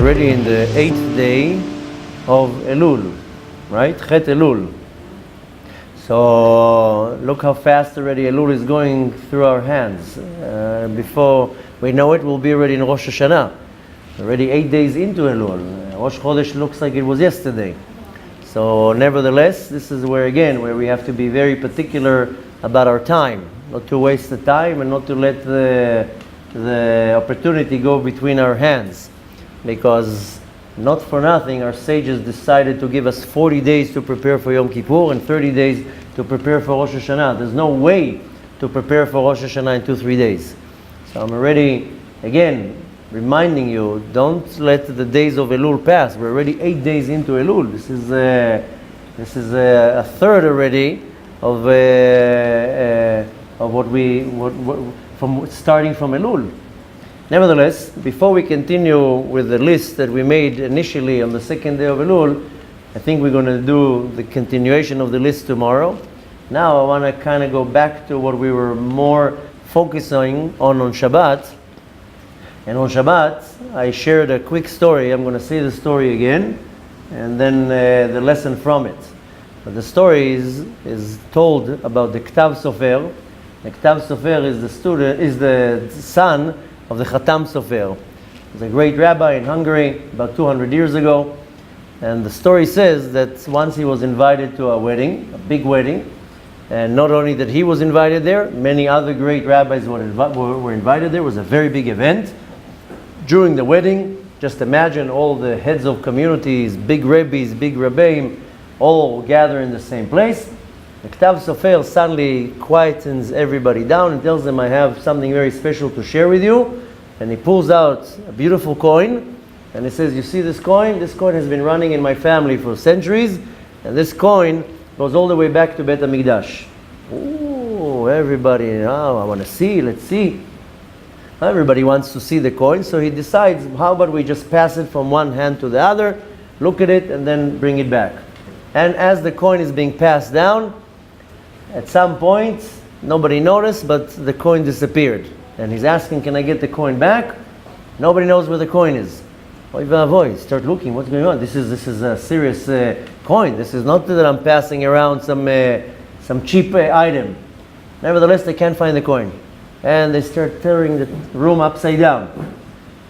already in the 8th day of Elul, right? Chet Elul. So look how fast already Elul is going through our hands. Before we know it, we'll be already in Rosh Hashanah. Already 8 days into Elul. Rosh Chodesh looks like it was yesterday. So nevertheless, this is where we have to be very particular about our time. Not to waste the time and not to let the opportunity go between our hands. Because not for nothing, our sages decided to give us 40 days to prepare for Yom Kippur and 30 days to prepare for Rosh Hashanah. There's no way to prepare for Rosh Hashanah in 2-3 days. So I'm already, again, reminding you, don't let the days of Elul pass. We're already 8 days into Elul. This is a third already of from starting from Elul. Nevertheless, before we continue with the list that we made initially on the second day of Elul, I think we're going to do the continuation of the list tomorrow. Now I want to kind of go back to what we were more focusing on Shabbat. And on Shabbat, I shared a quick story. I'm going to say the story again, and then the lesson from it. But the story is told about the Ktav Sofer. The Ktav Sofer is the son of the Khatam Sofer. He was a great rabbi in Hungary about 200 years ago. And the story says that once he was invited to a wedding, a big wedding, and not only that he was invited there, many other great rabbis were invited there. It was a very big event. During the wedding, just imagine all the heads of communities, big rabbis, big rabbeim, all gather in the same place. The Ktav Sofer suddenly quietens everybody down and tells them, I have something very special to share with you. And he pulls out a beautiful coin, and he says, you see this coin? This coin has been running in my family for centuries, and this coin goes all the way back to Bet HaMikdash. Ooh, everybody, I want to see, let's see. Everybody wants to see the coin, so he decides, how about we just pass it from one hand to the other, look at it, and then bring it back. And as the coin is being passed down, at some point, nobody noticed, but the coin disappeared. And he's asking, can I get the coin back? Nobody knows where the coin is. Start looking, what's going on? This is a serious coin. This is not that I'm passing around some cheap item. Nevertheless, they can't find the coin. And they start tearing the room upside down.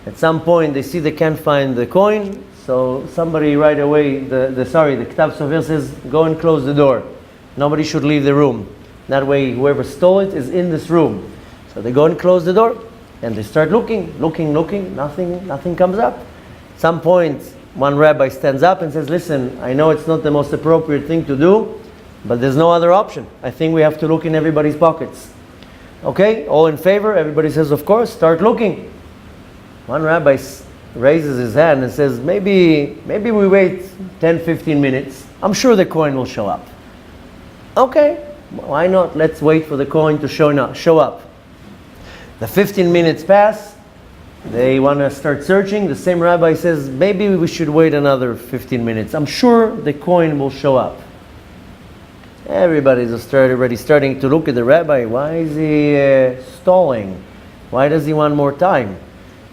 At some point, they see they can't find the coin, so somebody right away, the Ktav Sofer says, go and close the door. Nobody should leave the room. That way, whoever stole it is in this room. So they go and close the door, and they start looking, nothing comes up. At some point, one rabbi stands up and says, listen, I know it's not the most appropriate thing to do, but there's no other option. I think we have to look in everybody's pockets. Okay, all in favor? Everybody says, of course, start looking. One rabbi raises his hand and says, maybe we wait 10-15 minutes. I'm sure the coin will show up. Okay, why not? Let's wait for the coin to show up. The 15 minutes pass. They want to start searching. The same rabbi says, maybe we should wait another 15 minutes. I'm sure the coin will show up. Everybody's already starting to look at the rabbi. Why is he stalling? Why does he want more time?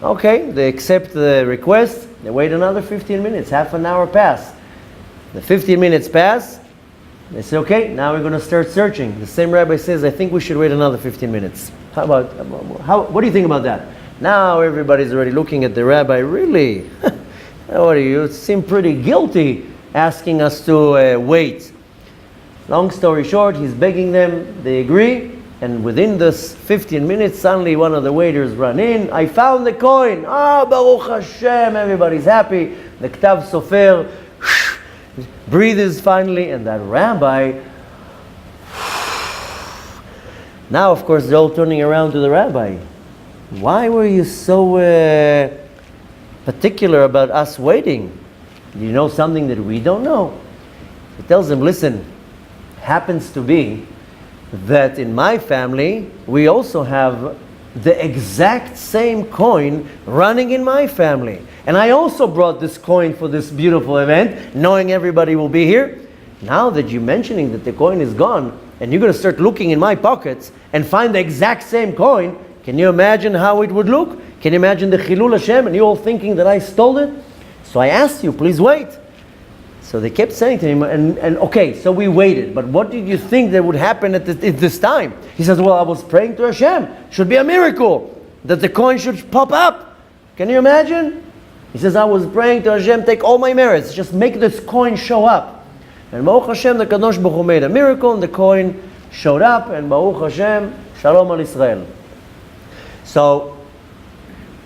Okay, they accept the request. They wait another 15 minutes. Half an hour pass. The 15 minutes pass. They say, okay, now we're going to start searching. The same rabbi says, I think we should wait another 15 minutes. What do you think about that? Now everybody's already looking at the rabbi. Really? What do you seem pretty guilty asking us to wait. Long story short, he's begging them, they agree, and within this 15 minutes, suddenly one of the waiters run in, I found the coin! Baruch Hashem, everybody's happy. The Ktav Sofer breathes finally, and that rabbi, now of course they're all turning around to the rabbi. Why were you so particular about us waiting? Do you know something that we don't know? He tells them, listen, happens to be that in my family, we also have the exact same coin running in my family. And I also brought this coin for this beautiful event, knowing everybody will be here. Now that you're mentioning that the coin is gone, and you're going to start looking in my pockets and find the exact same coin, can you imagine how it would look? Can you imagine the Chilul Hashem and you all thinking that I stole it? So I asked you, please wait. So they kept saying to him, and okay, so we waited. But what did you think that would happen at this time? He says, well, I was praying to Hashem. Should be a miracle that the coin should pop up. Can you imagine? He says, I was praying to Hashem, take all my merits, just make this coin show up. And Baruch Hashem, the Kadosh Baruch Hu made a miracle, and the coin showed up, and Baruch Hashem, Shalom al Israel. So,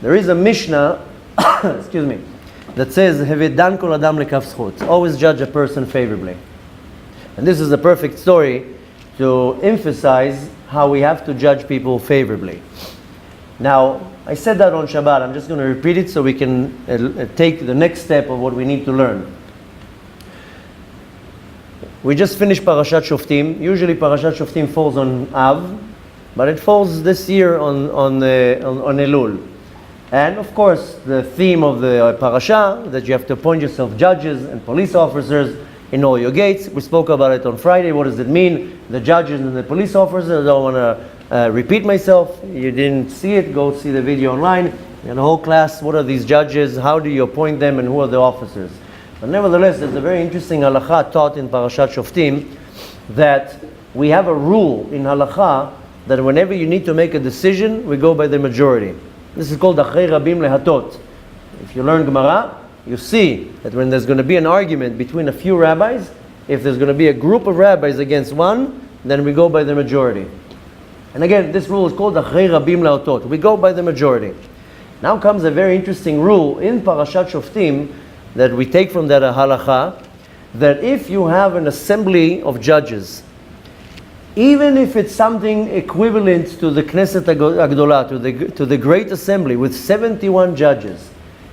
there is a Mishnah, excuse me, that says, Hevedan kol adam lekaf zchut. Always judge a person favorably. And this is a perfect story to emphasize how we have to judge people favorably. Now, I said that on Shabbat. I'm just going to repeat it so we can take the next step of what we need to learn. We just finished Parashat Shoftim. Usually Parashat Shoftim falls on Av, but it falls this year on Elul. And of course, the theme of the parasha, that you have to appoint yourself judges and police officers in all your gates. We spoke about it on Friday. What does it mean? The judges and the police officers. I don't want to repeat myself. You didn't see it, go see the video online. And the whole class, what are these judges? How do you appoint them, and who are the officers? But nevertheless, there's a very interesting halakha taught in Parashat Shoftim, that we have a rule in halakha that whenever you need to make a decision, we go by the majority. This is called Achrei Rabim Lehatot. If you learn Gemara, you see that when there's going to be an argument between a few rabbis, if there's going to be a group of rabbis against one, then we go by the majority. And again, this rule is called Achrei Rabim Lehatot. We go by the majority. Now comes a very interesting rule in Parashat Shoftim that we take from that halakha, that if you have an assembly of judges, even if it's something equivalent to the Knesset Agdolah, to the Great Assembly with 71 judges,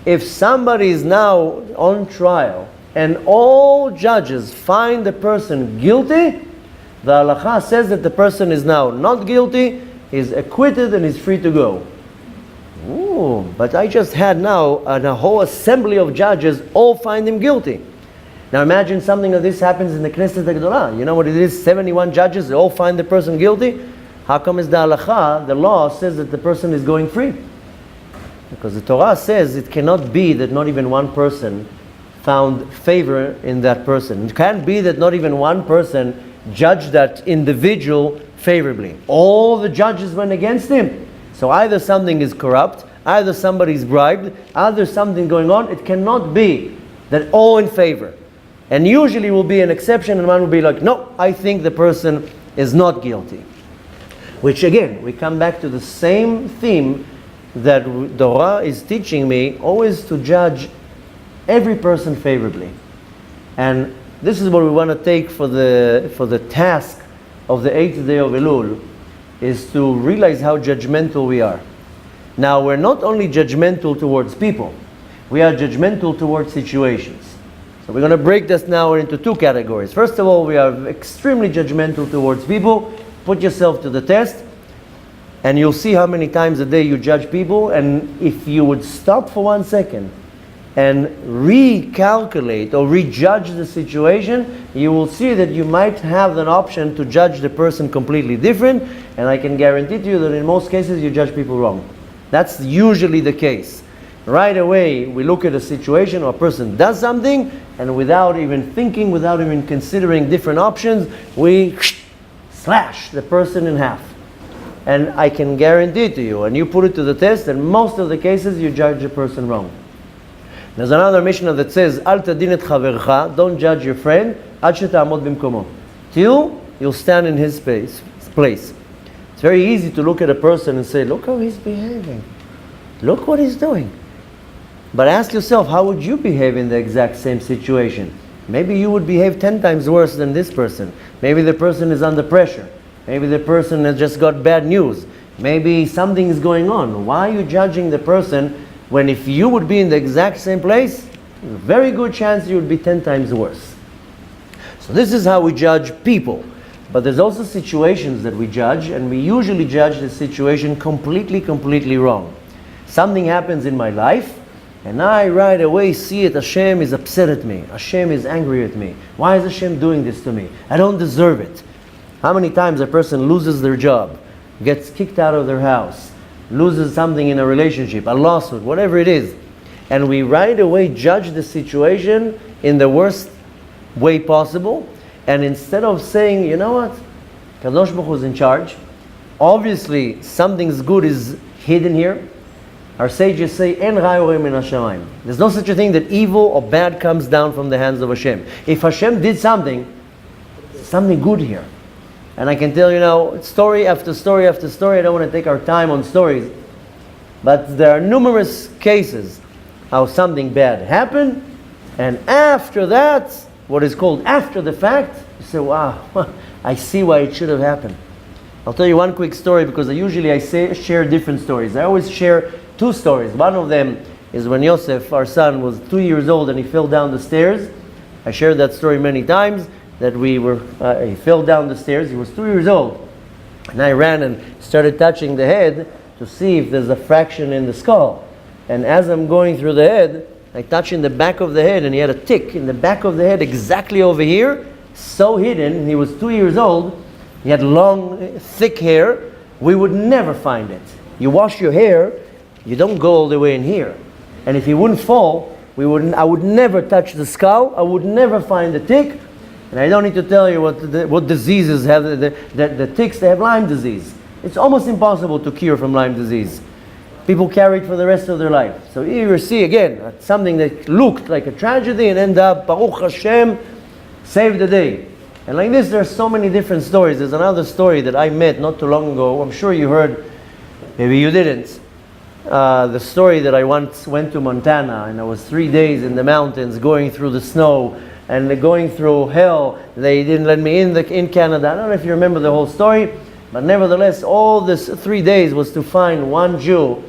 if somebody is now on trial and all judges find the person guilty, the halakha says that the person is now not guilty, is acquitted, and is free to go. Ooh, but I just had now a whole assembly of judges all find him guilty. Now imagine something like this happens in the Knesset Agdolah. You know what it is? 71 judges, they all find the person guilty. How come is the halakha, the law says that the person is going free? Because the Torah says it cannot be that not even one person found favor in that person. It can't be that not even one person judged that individual favorably. All the judges went against him. So either something is corrupt, either somebody is bribed, either something going on. It cannot be that all in favor. And usually will be an exception, and one will be like, no, I think the person is not guilty. Which again, we come back to the same theme that Torah is teaching me, always to judge every person favorably. And this is what we want to take for the task of the 8th day of Elul, is to realize how judgmental we are. Now, we're not only judgmental towards people, we are judgmental towards situations. So we're going to break this now into two categories. First of all, we are extremely judgmental towards people. Put yourself to the test, and you'll see how many times a day you judge people. And if you would stop for 1 second and recalculate or rejudge the situation, you will see that you might have an option to judge the person completely different. And I can guarantee to you that in most cases you judge people wrong. That's usually the case. Right away, we look at a situation or a person does something, and without even thinking, without even considering different options, we slash the person in half. And I can guarantee to you, and you put it to the test, in most of the cases you judge a person wrong. There's another Mishnah that says, Al tadin et chavercha, don't judge your friend, ad she'ta'amod bimkomo, till you'll stand in his place. It's very easy to look at a person and say, look how he's behaving. Look what he's doing. But ask yourself, how would you behave in the exact same situation? Maybe you would behave 10 times worse than this person. Maybe the person is under pressure. Maybe the person has just got bad news. Maybe something is going on. Why are you judging the person when if you would be in the exact same place, a very good chance you would be 10 times worse? So this is how we judge people. But there's also situations that we judge, and we usually judge the situation completely wrong. Something happens in my life, and I right away see it. Hashem is upset at me. Hashem is angry at me. Why is Hashem doing this to me? I don't deserve it. How many times a person loses their job, gets kicked out of their house, loses something in a relationship, a lawsuit, whatever it is, and we right away judge the situation in the worst way possible. And instead of saying, you know what, Kadosh Baruch Hu is in charge, obviously something's good is hidden here. Our sages say, En ra yoreh min hashamayim. There's no such a thing that evil or bad comes down from the hands of Hashem. If Hashem did something good here. And I can tell you now, story after story after story. I don't want to take our time on stories, but there are numerous cases how something bad happened, and after that, what is called after the fact, you say, wow, I see why it should have happened. I'll tell you one quick story, because I share different stories. I always share two stories. One of them is when Yosef, our son, was 2 years old and he fell down the stairs. I shared that story many times, that he fell down the stairs. He was 2 years old. And I ran and started touching the head to see if there's a fraction in the skull. And as I'm going through the head, I touch in the back of the head, and he had a tick in the back of the head exactly over here, so hidden. He was 2 years old. He had long, thick hair. We would never find it. You wash your hair, you don't go all the way in here. And if he wouldn't fall, I would never touch the skull. I would never find the tick. And I don't need to tell you what diseases have the ticks. They have Lyme disease. It's almost impossible to cure from Lyme disease. People carry it for the rest of their life. So here you see again something that looked like a tragedy and ended up, Baruch Hashem, saved the day. And like this, there are so many different stories. There's another story that I met not too long ago. I'm sure you heard, maybe you didn't. The story that I once went to Montana, and I was 3 days in the mountains going through the snow and going through hell. They didn't let me in Canada. I don't know if you remember the whole story, but nevertheless, all this 3 days was to find one Jew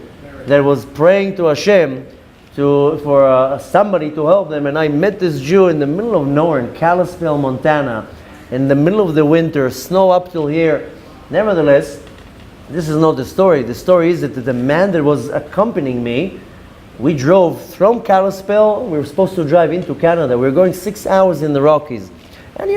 that was praying to Hashem for somebody to help them. And I met this Jew in the middle of nowhere in Kalispell, Montana, in the middle of the winter, snow up till here. Nevertheless, this is not the story. The story is that the man that was accompanying me, we drove from Kalispell. We were supposed to drive into Canada. We were going 6 hours in the Rockies. And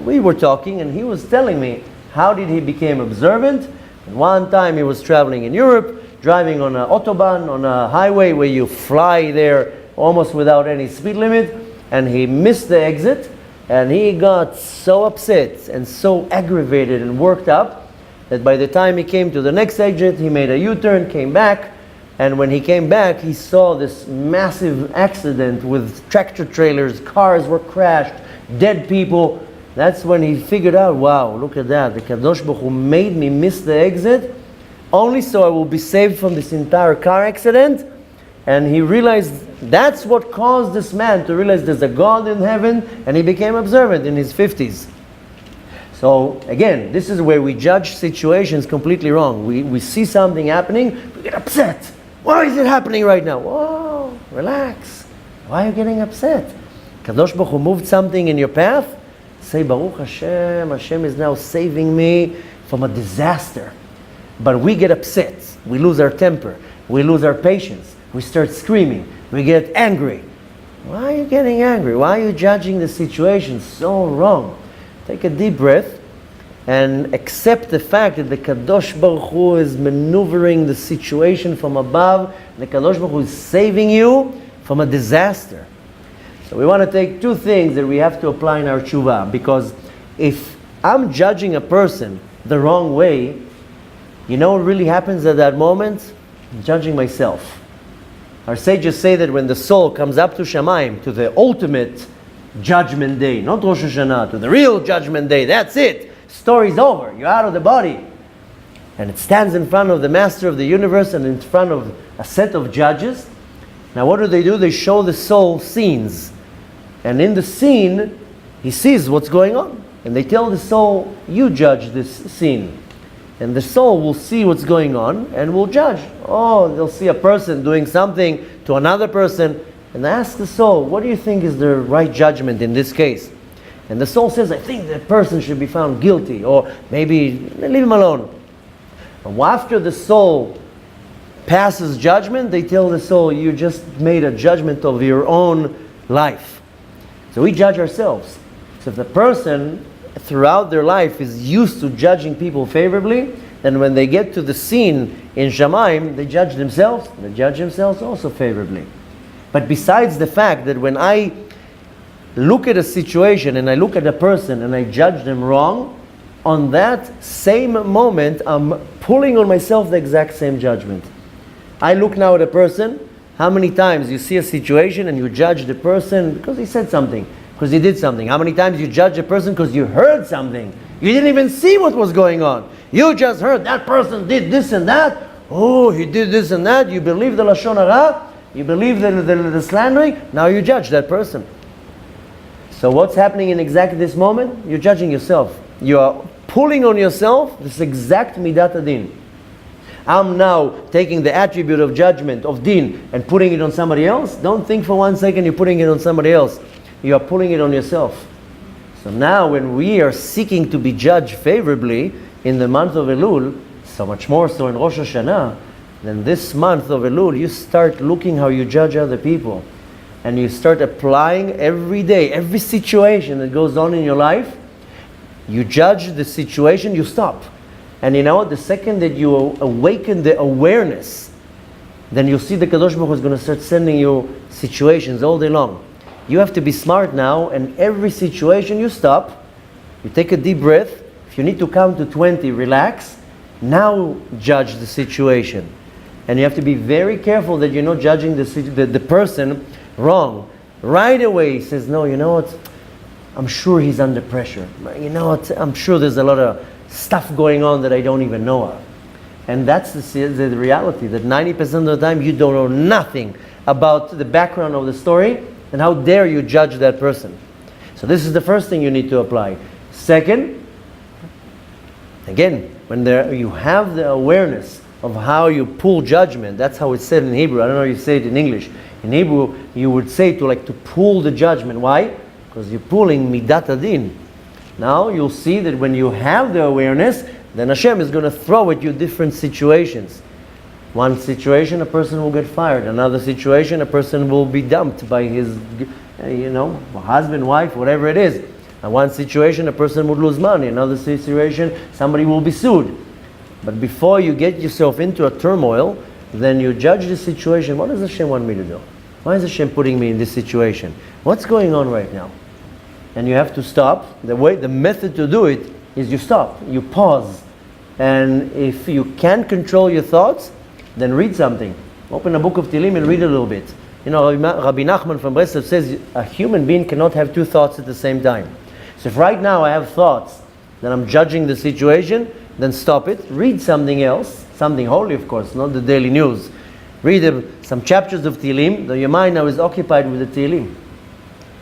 we were talking, and he was telling me how did he become observant. And one time he was traveling in Europe, driving on an autobahn, on a highway where you fly there almost without any speed limit, and he missed the exit, and he got so upset and so aggravated and worked up that by the time he came to the next exit, he made a U-turn, came back, and when he came back, he saw this massive accident with tractor trailers, cars were crashed, dead people. That's when he figured out, wow, look at that, the Kadosh Baruch Hu made me miss the exit only so I will be saved from this entire car accident. And he realized that's what caused this man to realize there's a God in heaven, and he became observant in his 50s. So again, this is where we judge situations completely wrong. We see something happening, we get upset. Why is it happening right now? Whoa, relax. Why are you getting upset? Kadosh Baruch Hu moved something in your path. Say, Baruch Hashem, Hashem is now saving me from a disaster. But we get upset. We lose our temper. We lose our patience. We start screaming. We get angry. Why are you getting angry? Why are you judging the situation so wrong? Take a deep breath and accept the fact that the Kadosh Baruch Hu is maneuvering the situation from above. The Kadosh Baruch Hu is saving you from a disaster. So we want to take two things that we have to apply in our tshuva, because if I'm judging a person the wrong way, you know what really happens at that moment? I'm judging myself. Our sages say that when the soul comes up to Shamayim, to the ultimate judgment day, not Rosh Hashanah, to the real judgment day, that's it. Story's over. You're out of the body. And it stands in front of the master of the universe and in front of a set of judges. Now what do? They show the soul scenes. And in the scene, he sees what's going on. And they tell the soul, you judge this scene. And the soul will see what's going on and will judge. Oh, they'll see a person doing something to another person. And they ask the soul, what do you think is the right judgment in this case? And the soul says, I think that person should be found guilty. Or maybe leave him alone. And after the soul passes judgment, they tell the soul, you just made a judgment of your own life. So we judge ourselves. So if the person throughout their life is used to judging people favorably, then when they get to the scene in Shamayim, they judge themselves also favorably. But besides the fact that when I look at a situation and I look at a person and I judge them wrong, on that same moment I'm pulling on myself the exact same judgment. I look now at a person. How many times you see a situation and you judge the person because he said something, because he did something? How many times you judge a person because you heard something? You didn't even see what was going on. You just heard that person did this and that. Oh, he did this and that. You believe the Lashon Hara. You believe the slandering. Now you judge that person. So what's happening in exactly this moment? You're judging yourself. You are pulling on yourself this exact Midat Adin. I'm now taking the attribute of judgment, of din, and putting it on somebody else. Don't think for 1 second you're putting it on somebody else. You are pulling it on yourself. So now when we are seeking to be judged favorably in the month of Elul, so much more so in Rosh Hashanah, then this month of Elul, you start looking how you judge other people. And you start applying every day, every situation that goes on in your life. You judge the situation, you stop. And you know what? The second that you awaken the awareness, then you'll see the Kadosh Baruch Hu is going to start sending you situations all day long. You have to be smart now, and every situation you stop, you take a deep breath. If you need to count to 20, relax. Now judge the situation. And you have to be very careful that you're not judging the person wrong. Right away he says, no, you know what? I'm sure he's under pressure. You know what? I'm sure there's a lot of stuff going on that I don't even know of. And that's the reality, that 90% of the time you don't know nothing about the background of the story, and how dare you judge that person. So this is the first thing you need to apply. Second, again, when you have the awareness of how you pull judgment, that's how it's said in Hebrew. I don't know if you say it in English. In Hebrew, you would say to pull the judgment. Why? Because you're pulling Midat Adin. Now you'll see that when you have the awareness, then Hashem is going to throw at you different situations. One situation, a person will get fired. Another situation, a person will be dumped by his, husband, wife, whatever it is. And one situation, a person would lose money. Another situation, somebody will be sued. But before you get yourself into a turmoil, then you judge the situation. What does Hashem want me to do? Why is Hashem putting me in this situation? What's going on right now? And you have to stop. The method to do it is you stop, you pause. And if you can't control your thoughts, then read something. Open a book of Tehillim and read a little bit. Rabbi Nachman from Breslov says a human being cannot have two thoughts at the same time. So if right now I have thoughts that I'm judging the situation, then stop it. Read something else, something holy of course, not the daily news. Read some chapters of Tehillim. Your mind now is occupied with the Tehillim.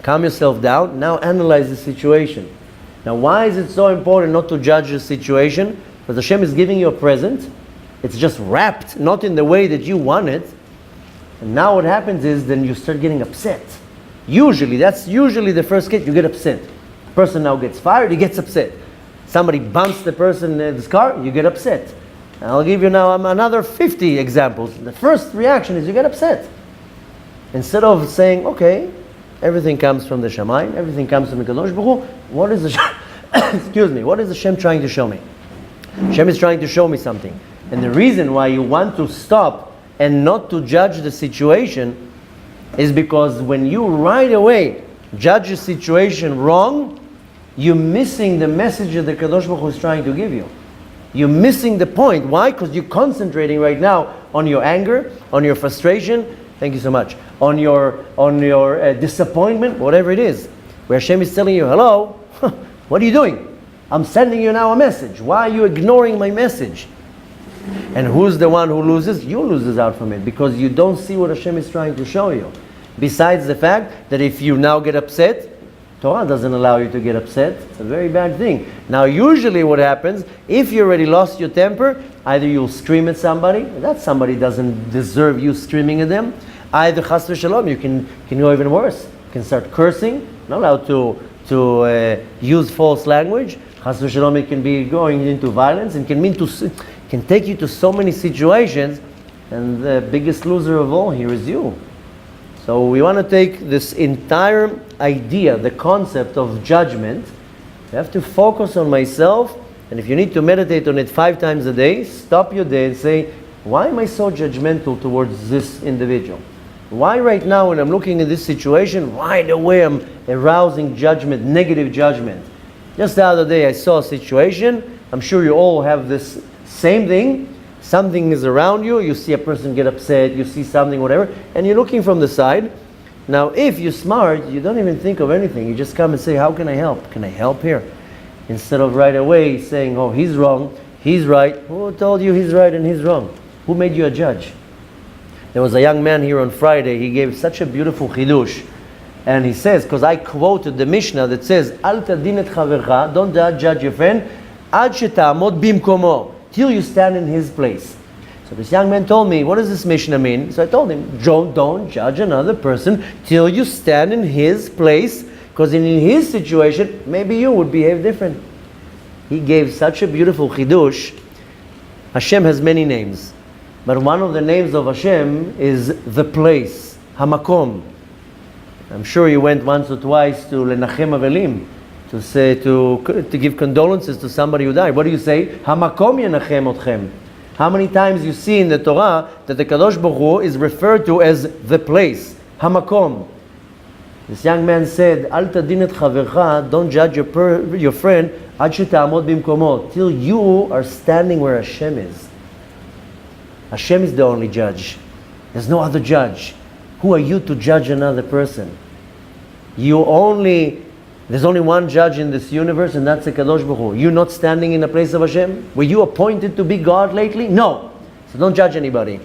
Calm yourself down. Now analyze the situation. Now why is it so important not to judge the situation? Because Hashem is giving you a present. It's just wrapped, not in the way that you want it. And now what happens is then you start getting upset. That's usually the first case. You get upset. The person now gets fired, he gets upset. Somebody bumps the person in his car, you get upset. And I'll give you now another 50 examples. The first reaction is you get upset. Instead of saying, okay, everything comes from the Shamayim, everything comes from the Kadosh Baruch Hu, what is Hashem trying to show me? Hashem is trying to show me something. And the reason why you want to stop and not to judge the situation is because when you right away judge a situation wrong, you're missing the message that the Kadosh Baruch Hu is trying to give you. You're missing the point. Why? Because you're concentrating right now on your anger, on your frustration, thank you so much, on your disappointment, whatever it is. Where Hashem is telling you, hello, what are you doing? I'm sending you now a message. Why are you ignoring my message? And who's the one who loses? You loses out from it because you don't see what Hashem is trying to show you. Besides the fact that if you now get upset, Torah doesn't allow you to get upset. It's a very bad thing. Now usually what happens, if you already lost your temper, either you'll scream at somebody, that somebody doesn't deserve you screaming at them. Either chas v'shalom, you can go even worse. You can start cursing, not allowed to use false language. Chas v'shalom, it can be going into violence and can take you to so many situations, and the biggest loser of all here is you. So we want to take this entire idea, the concept of judgment. You have to focus on myself, and if you need to meditate on it 5 times a day, stop your day and say, why am I so judgmental towards this individual? Why right now when I'm looking at this situation, right away I'm arousing judgment, negative judgment? Just the other day I saw a situation, I'm sure you all have this same thing. Something is around you, you see a person get upset, you see something, whatever, and you're looking from the side. Now if you're smart, you don't even think of anything. You just come and say, how can I help? Can I help here? Instead of right away saying, oh, he's wrong, he's right. Who told you he's right and he's wrong? Who made you a judge? There was a young man here on Friday, he gave such a beautiful chidush. And he says, because I quoted the Mishnah that says, Al tadin et chavercha, don't judge your friend, ad shetamod bimkomo, till you stand in his place. So this young man told me, what does this Mishnah mean? So I told him, don't judge another person till you stand in his place, because in his situation, maybe you would behave different. He gave such a beautiful chidush. Hashem has many names. But one of the names of Hashem is the place, Hamakom. I'm sure you went once or twice to Lenachem Avelim to say to give condolences to somebody who died. What do you say? Hamakom Yenachem Otchem. How many times you see in the Torah that the Kadosh Baruch Hu is referred to as the place, Hamakom. This young man said, Al tadin et chavercha, don't judge your friend, ad shetamod bimkomo, till you are standing where Hashem is. Hashem is the only judge. There's no other judge. Who are you to judge another person? There's only one judge in this universe, and that's the Kadosh Baruch Hu. You're not standing in the place of Hashem? Were you appointed to be God lately? No. So don't judge anybody.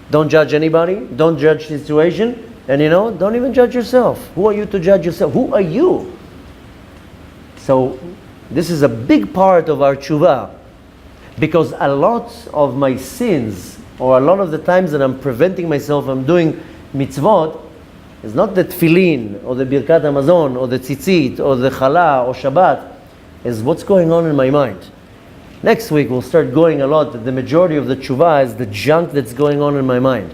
Don't judge anybody. Don't judge the situation. And don't even judge yourself. Who are you to judge yourself? Who are you? So this is a big part of our tshuva. Because a lot of my sins, or a lot of the times that I'm preventing myself from doing mitzvot, is not the tefillin, or the birkat hamazon, or the tzitzit, or the challah, or Shabbat, is what's going on in my mind. Next week we'll start going a lot, the majority of the tshuva is the junk that's going on in my mind.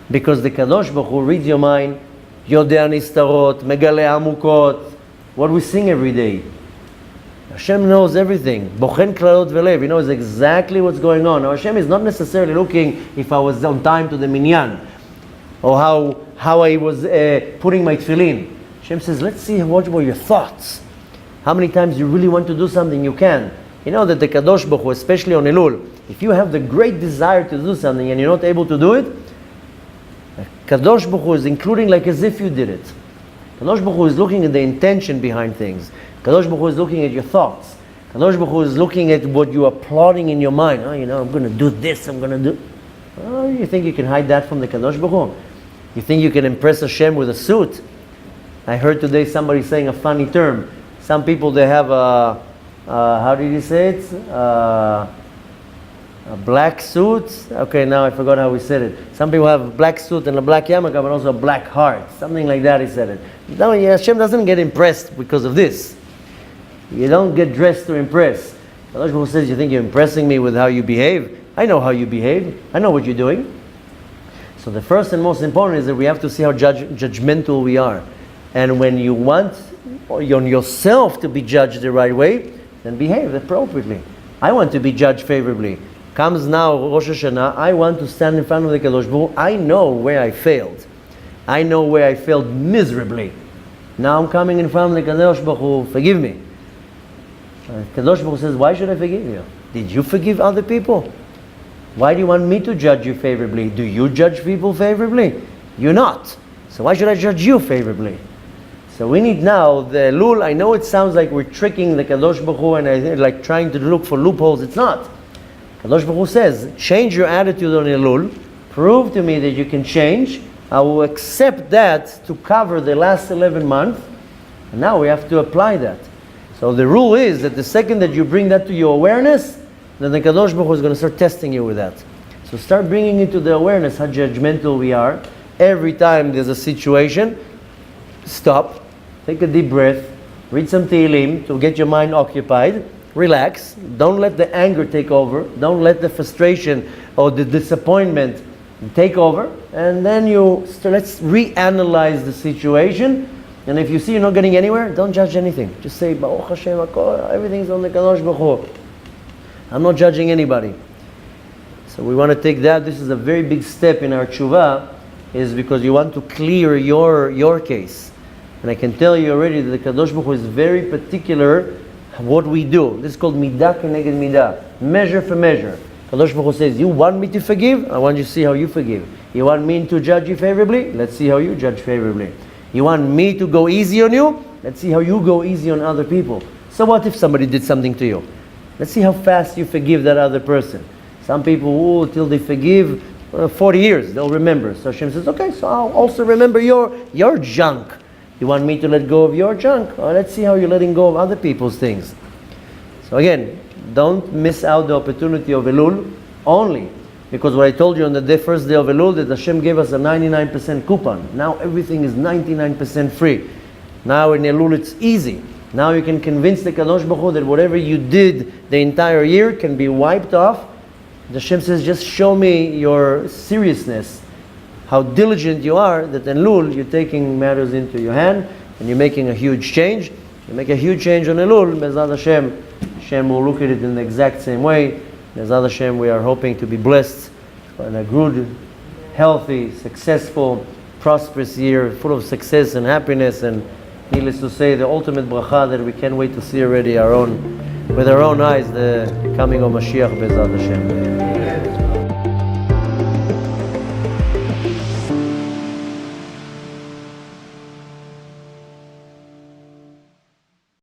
Because the Kadosh Baruch Hu reads your mind, Yodea nistarot, Megale amukot, what we sing every day. Hashem knows everything. Bochen klalot velev, He knows exactly what's going on. Now Hashem is not necessarily looking if I was on time to the minyan, or how I was putting my tefillin. Hashem says, let's see what were your thoughts. How many times you really want to do something, you can. You know that the Kadosh Baruch Hu, especially on Elul, if you have the great desire to do something and you're not able to do it, Kadosh Baruch Hu is including like as if you did it. Kadosh Baruch Hu is looking at the intention behind things. Kadosh Baruch Hu is looking at your thoughts. Kadosh Baruch Hu is looking at what you are plotting in your mind. I'm going to do this, I'm going to do... Oh, you think you can hide that from the Kadosh Baruch Hu? You think you can impress Hashem with a suit? I heard today somebody saying a funny term. Some people, they have a how did he say it? A black suit. Okay, now I forgot how he said it. Some people have a black suit and a black yarmulke, but also a black heart. Something like that he said it. No, Hashem doesn't get impressed because of this. You don't get dressed to impress. Kadosh Baruch Hu says, you think you're impressing me with how you behave? I know how you behave. I know what you're doing. So the first and most important is that we have to see how judgmental we are. And when you want yourself to be judged the right way, then behave appropriately. I want to be judged favorably. Comes now Rosh Hashanah, I want to stand in front of the Kadosh Baruch Hu. I know where I failed. I know where I failed miserably. Now I'm coming in front of the Kadosh Baruch Hu, forgive me. Kadosh Baruch Hu says, why should I forgive you? Did you forgive other people? Why do you want me to judge you favorably? Do you judge people favorably? You're not. So why should I judge you favorably? So we need now the Elul. I know it sounds like we're tricking the Kadosh Baruch Hu and like trying to look for loopholes. It's not. Kadosh Baruch Hu says, change your attitude on Elul. Prove to me that you can change. I will accept that to cover the last 11 months. And now we have to apply that. So the rule is that the second that you bring that to your awareness, then the Kadosh Baruch Hu is going to start testing you with that. So start bringing it to the awareness how judgmental we are. Every time there's a situation, stop, take a deep breath, read some Tehillim to get your mind occupied, relax, don't let the anger take over, don't let the frustration or the disappointment take over, and then let's reanalyze the situation. And if you see you're not getting anywhere, don't judge anything. Just say, Baruch Hashem, everything's on the Kadosh Baruch Hu. I'm not judging anybody. So we want to take that. This is a very big step in our tshuva, is because you want to clear your case. And I can tell you already that the Kadosh Baruch Hu is very particular what we do. This is called midah keneged midah, measure for measure. Kadosh Baruch Hu says, you want me to forgive? I want you to see how you forgive. You want me to judge you favorably? Let's see how you judge favorably. You want me to go easy on you? Let's see how you go easy on other people. So what if somebody did something to you? Let's see how fast you forgive that other person. Some people, till they forgive 40 years, they'll remember. So Hashem says, okay, so I'll also remember your junk. You want me to let go of your junk? Let's see how you're letting go of other people's things. So again, don't miss out the opportunity of Elul only because what I told you on the first day of Elul, that Hashem gave us a 99% coupon. Now everything is 99% free. Now in Elul it's easy. Now you can convince the Kadosh Baruch Hu that whatever you did the entire year can be wiped off. The Hashem says, just show me your seriousness, how diligent you are, that in Elul you're taking matters into your hand and you're making a huge change. You make a huge change on Elul, Bezat Hashem, Hashem will look at it in the exact same way. Bezat Hashem, we are hoping to be blessed in a good, healthy, successful, prosperous year, full of success and happiness, and needless to say, the ultimate bracha that we can't wait to see already with our own eyes, the coming of Mashiach, Bezat Hashem.